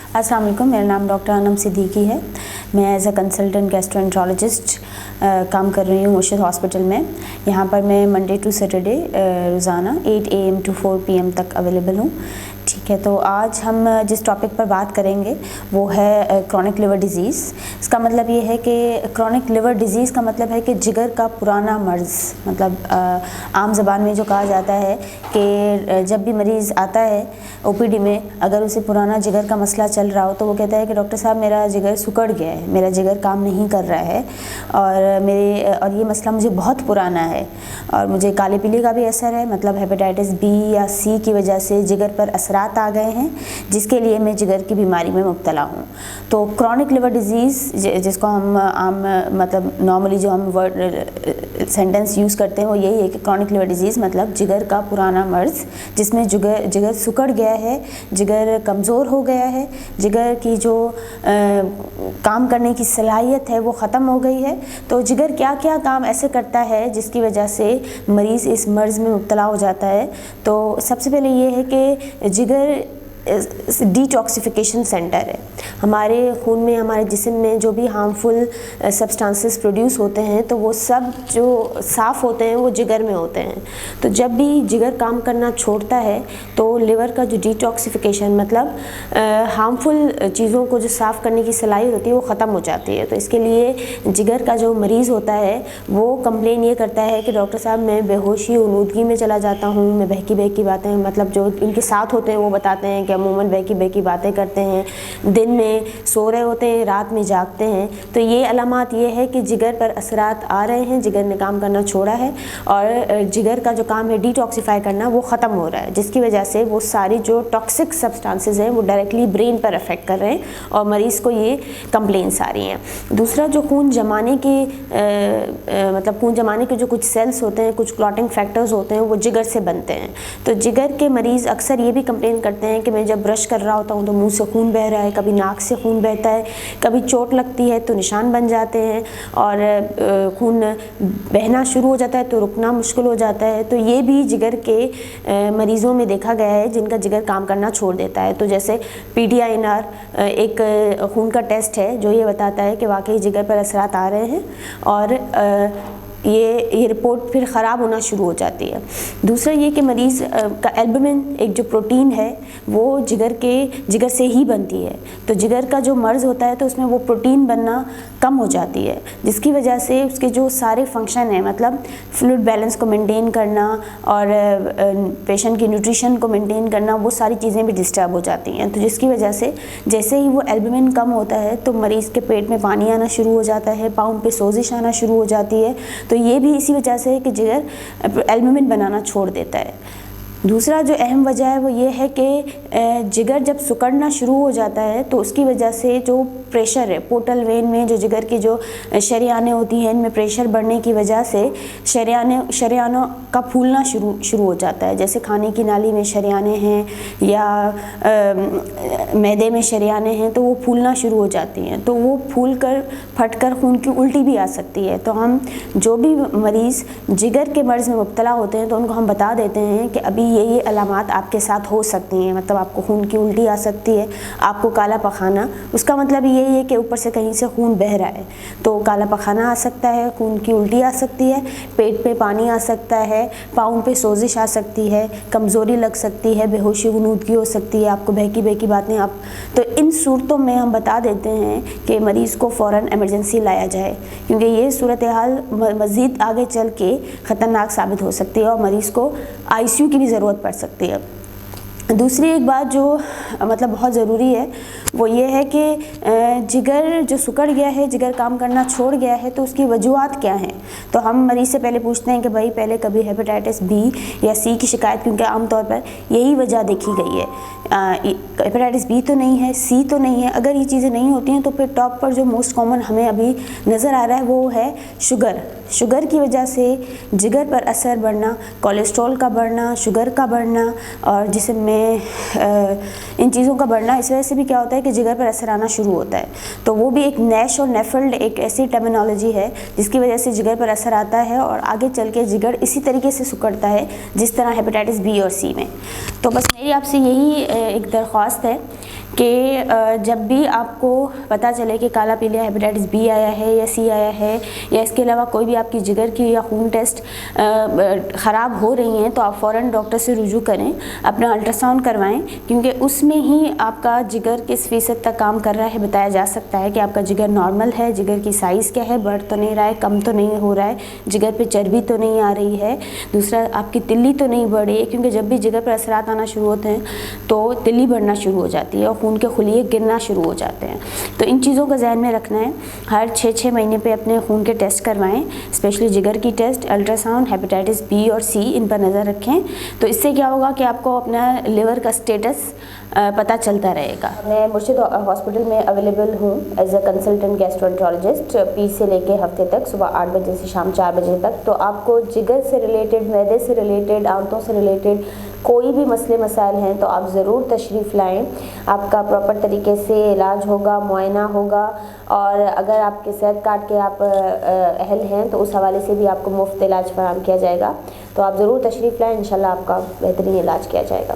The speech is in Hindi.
अस्सलाम वालेकुम, मेरा नाम डॉक्टर अनम सिद्दीकी है। मैं एज अ कंसल्टेंट गैस्ट्रोएंटरोलॉजिस्ट काम कर रही हूँ मुर्शिद हॉस्पिटल में। यहाँ पर मैं मंडे टू सैटरडे रोज़ाना 8 AM to 4 PM तक अवेलेबल हूँ। ठीक है, तो आज हम जिस टॉपिक पर बात करेंगे वो है क्रॉनिक लिवर डिज़ीज़। इसका मतलब ये है कि क्रॉनिक लिवर डिज़ीज़ का मतलब है कि जिगर का पुराना मर्ज़। मतलब आम ज़बान में जो कहा जाता है कि जब भी मरीज़ आता है OPD में, अगर उसे पुराना जिगर का मसला चल रहा हो तो वो कहता है कि डॉक्टर साहब मेरा जिगर सुकड़ गया है, मेरा जिगर काम नहीं कर रहा है और ये मसला मुझे बहुत पुराना है और मुझे काले पीले का भी असर है, मतलब हेपेटाइटिस B या C की वजह से जिगर पर असरात आ गए हैं, जिसके लिए मैं जिगर की बीमारी में मुब्तला हूँ। तो क्रॉनिक लिवर डिज़ीज़ जिसको हम आम मतलब नॉर्मली जो हम वर्ड सेंटेंस यूज़ करते हैं वो यही है कि क्रॉनिक लिवर डिज़ीज़ मतलब जिगर का पुराना मर्ज़ जिसमें जिगर सुकड़ गया है, जिगर कमज़ोर हो गया है, जिगर की जो काम करने की सलाहियत है वो ख़त्म हो गई है। तो जिगर क्या क्या काम ऐसे करता है जिसकी वजह से मरीज़ इस मर्ज़ में मुब्तला हो जाता है। तो सबसे पहले ये है कि जिगर डिटॉक्सिफिकेशन सेंटर है। हमारे खून में, हमारे जिस्म में जो भी हार्मफुल सब्सटेंसेस प्रोड्यूस होते हैं तो वो सब जो साफ़ होते हैं वो जिगर में होते हैं। तो जब भी जिगर काम करना छोड़ता है तो लिवर का जो डिटॉक्सिफिकेशन मतलब हार्मफुल चीज़ों को जो साफ़ करने की सलाहियत होती है वो ख़त्म हो जाती है। तो इसके लिए जिगर का जो मरीज़ होता है वो कंप्लेन ये करता है कि डॉक्टर साहब मैं बेहोशी उनूदगी में चला जाता हूँ, मैं बहकी बहकी बातें, मतलब जो इनके साथ होते हैं वो बताते हैं कि अमूमन बहकी बहकी बातें करते हैं, दिन में सो रहे होते हैं, रात में जागते हैं। तो ये अलामात ये है कि जिगर पर असरात आ रहे हैं, जिगर ने काम करना छोड़ा है और जिगर का जो काम है डिटॉक्सिफाई करना वो ख़त्म हो रहा है, जिसकी वजह से वो सारी जो टॉक्सिक सब्सटेंसेस हैं वो डायरेक्टली ब्रेन पर अफेक्ट कर रहे हैं और मरीज़ को ये कंप्लेंट्स आ रही हैं। दूसरा जो खून जमाने के मतलब खून जमाने के जो कुछ सेल्स होते हैं, कुछ क्लॉटिंग फैक्टर्स होते हैं वो जिगर से बनते हैं। तो जिगर के मरीज़ अक्सर ये भी कंप्लेन करते हैं कि मैं जब ब्रश कर रहा होता हूँ तो मुंह से खून बह रहा है, कभी नाक से खून बहता है, कभी चोट लगती है तो निशान बन जाते हैं और खून बहना शुरू हो जाता है तो रुकना मुश्किल हो जाता है। तो ये भी जिगर के मरीज़ों में देखा गया है जिनका जिगर काम करना छोड़ देता है। तो जैसे PDINR एक खून का टेस्ट है जो ये बताता है कि वाकई जिगर पर असरात आ रहे हैं और ये रिपोर्ट फिर ख़राब होना शुरू हो जाती है। दूसरा ये कि मरीज़ का एल्बुमिन एक जो प्रोटीन है वो जिगर से ही बनती है। तो जिगर का जो मर्ज़ होता है तो उसमें वो प्रोटीन बनना कम हो जाती है, जिसकी वजह से उसके जो सारे फंक्शन हैं मतलब फ्लूइड बैलेंस को मेंटेन करना और पेशेंट की न्यूट्रिशन को मेंटेन करना, वो सारी चीज़ें भी डिस्टर्ब हो जाती हैं। तो जिसकी वजह से जैसे ही वो एल्बुमिन कम होता है तो मरीज़ के पेट में पानी आना शुरू हो जाता है, पाँव पे सोजिश आना शुरू हो जाती है। तो ये भी इसी वजह से है कि जिगर एल्बुमिन बनाना छोड़ देता है। दूसरा जो अहम वजह है वो ये है कि जिगर जब सिकुड़ना शुरू हो जाता है तो उसकी वजह से जो प्रेशर है पोर्टल वेन में, जो जिगर की जो शरियानें होती हैं इनमें प्रेशर बढ़ने की वजह से शरियानों का फूलना शुरू हो जाता है। जैसे खाने की नाली में शरियानें हैं या मैदे में शरियानें हैं तो वो फूलना शुरू हो जाती हैं, तो वो फूल कर फट कर खून की उल्टी भी आ सकती है। तो हम जो भी मरीज़ जिगर के मर्ज़ में मुब्तला होते हैं तो उनको हम बता देते हैं कि अभी ये अलामात आपके साथ हो सकती हैं, मतलब आपको खून की उल्टी आ सकती है, आपको काला पखाना, उसका मतलब यही है कि ऊपर से कहीं से खून बह रहा है तो काला पखाना आ सकता है, खून की उल्टी आ सकती है, पेट पे पानी आ सकता है, पाँव पे सोजिश आ सकती है, कमज़ोरी लग सकती है, बेहोशी गुनूदगी हो सकती है, आपको बहकी बहकी बातें तो इन सूरतों में हम बता देते हैं कि मरीज़ को फ़ौरन इमरजेंसी लाया जाए, क्योंकि ये सूरत हाल मज़ीद आगे चल के ख़तरनाक साबित हो सकती है और मरीज़ को ICU की भी ज़रूरत पड़ सकती है। दूसरी एक बात जो मतलब बहुत ज़रूरी है वो ये है कि जिगर जो सिकुड़ गया है, जिगर काम करना छोड़ गया है तो उसकी वजूहात क्या हैं। तो हम मरीज़ से पहले पूछते हैं कि भाई पहले कभी हेपेटाइटिस B या C की शिकायत, क्योंकि आमतौर पर यही वजह देखी गई है, हेपेटाइटिस B तो नहीं है, C तो नहीं है। अगर ये चीज़ें नहीं होती हैं तो फिर टॉप पर जो मोस्ट कॉमन हमें अभी नज़र आ रहा है वो है शुगर की वजह से जिगर पर असर बढ़ना, कोलेस्ट्रॉल का बढ़ना, शुगर का बढ़ना और जिस्म में इन चीज़ों का बढ़ना। इस वजह से भी क्या होता है कि जिगर पर असर आना शुरू होता है। तो वो भी एक नैश और नेफल्ड एक ऐसी टर्मिनोलॉजी है जिसकी वजह से जिगर पर असर आता है और आगे चल के जिगर इसी तरीके से सिकुड़ता है जिस तरह हेपेटाइटिस B और C में। तो बस मेरी आपसे यही एक दरख्वास्त है कि जब भी आपको पता चले कि काला पीलिया हेपेटाइटिस बी आया है या सी आया है, या इसके अलावा कोई भी आपकी जिगर की या खून टेस्ट ख़राब हो रही हैं, तो आप फ़ौरन डॉक्टर से रुजू करें, अपना अल्ट्रासाउंड करवाएं, क्योंकि उसमें ही आपका जिगर किस फ़ीसद तक काम कर रहा है बताया जा सकता है कि आपका जिगर नॉर्मल है, जिगर की साइज़ क्या है, बढ़ तो नहीं रहा है, कम तो नहीं हो रहा है, जिगर पे चर्बी तो नहीं आ रही है, दूसरा आपकी तिल्ली तो नहीं बढ़ी है, क्योंकि जब भी जिगर पर असरात आना शुरू होते हैं तो तिल्ली बढ़ना शुरू हो जाती है और खून के खुलिये गिरना शुरू हो जाते हैं। तो इन चीज़ों का ध्यान में रखना है। हर 6-6 महीने पे अपने खून के टेस्ट करवाएं, स्पेशली जिगर की टेस्ट, अल्ट्रासाउंड, हेपेटाइटिस बी और सी, इन पर नज़र रखें। तो इससे क्या होगा कि आपको अपना लिवर का स्टेटस पता चलता रहेगा। मैं मुर्शिद हॉस्पिटल में अवेलेबल हूँ एज अ कंसल्टेंट गैस्ट्रोएंटरोलॉजिस्ट, पीस से लेके हफ्ते तक, सुबह 8 बजे से शाम 4 बजे तक। तो आपको जिगर से रिलेटेड, मैदे से रिलेटेड, आंतों से रिलेटेड कोई भी मसले मसाइल हैं तो आप ज़रूर तशरीफ़ लाएं। आपका प्रॉपर तरीके से इलाज होगा, मुआयना होगा, और अगर आपके सेहत कार्ड के आप अहल हैं तो उस हवाले से भी आपको मुफ्त इलाज फराहम किया जाएगा। तो आप ज़रूर तशरीफ़ लाएं, इंशाल्लाह आपका बेहतरीन इलाज किया जाएगा।